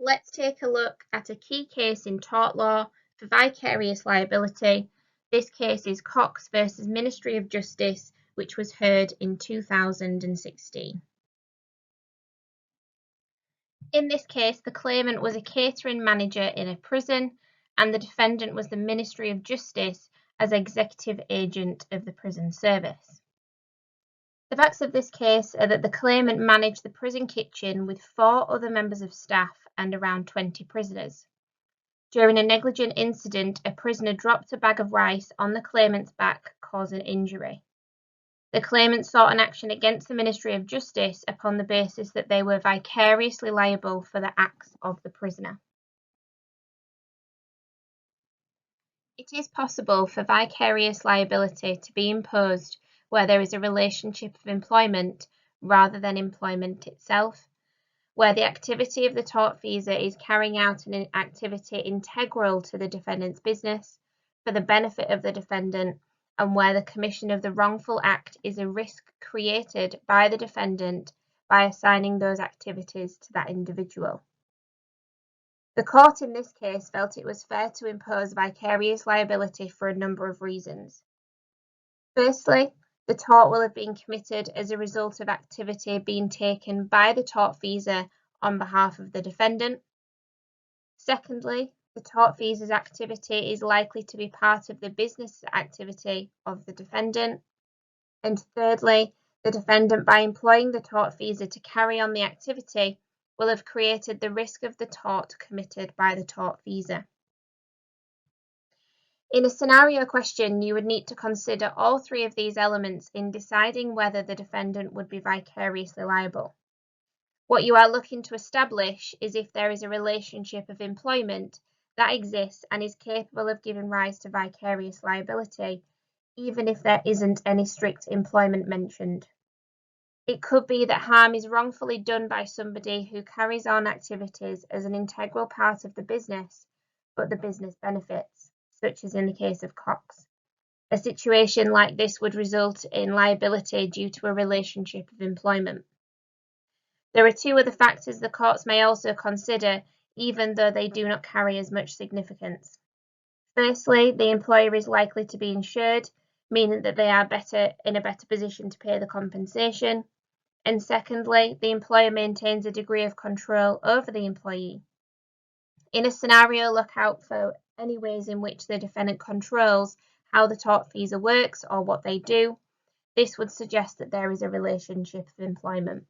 Let's take a look at a key case in tort law for vicarious liability. This case is Cox versus Ministry of Justice, which was heard in 2016. In this case, the claimant was a catering manager in a prison, and the defendant was the Ministry of Justice as executive agent of the prison service. The facts of this case are that the claimant managed the prison kitchen with 4 other members of staff and around 20 prisoners. During a negligent incident, a prisoner dropped a bag of rice on the claimant's back, causing injury. The claimant sought an action against the Ministry of Justice upon the basis that they were vicariously liable for the acts of the prisoner. It is possible for vicarious liability to be imposed where there is a relationship of employment rather than employment itself, where the activity of the tortfeasor is carrying out an activity integral to the defendant's business for the benefit of the defendant, and where the commission of the wrongful act is a risk created by the defendant by assigning those activities to that individual. The court in this case felt it was fair to impose vicarious liability for a number of reasons. Firstly, the tort will have been committed as a result of activity being taken by the tortfeasor on behalf of the defendant. Secondly, the tortfeasor's activity is likely to be part of the business activity of the defendant. And thirdly, the defendant, by employing the tortfeasor to carry on the activity, will have created the risk of the tort committed by the tortfeasor. In a scenario question, you would need to consider all 3 of these elements in deciding whether the defendant would be vicariously liable. What you are looking to establish is if there is a relationship of employment that exists and is capable of giving rise to vicarious liability, even if there isn't any strict employment mentioned. It could be that harm is wrongfully done by somebody who carries on activities as an integral part of the business, but the business benefits, such as in the case of Cox. A situation like this would result in liability due to a relationship of employment. There are 2 other factors the courts may also consider, even though they do not carry as much significance. Firstly, the employer is likely to be insured, meaning that they are in a better position to pay the compensation. And secondly, the employer maintains a degree of control over the employee. In a scenario, look out for any ways in which the defendant controls how the tortfeasor works or what they do. This would suggest that there is a relationship of employment.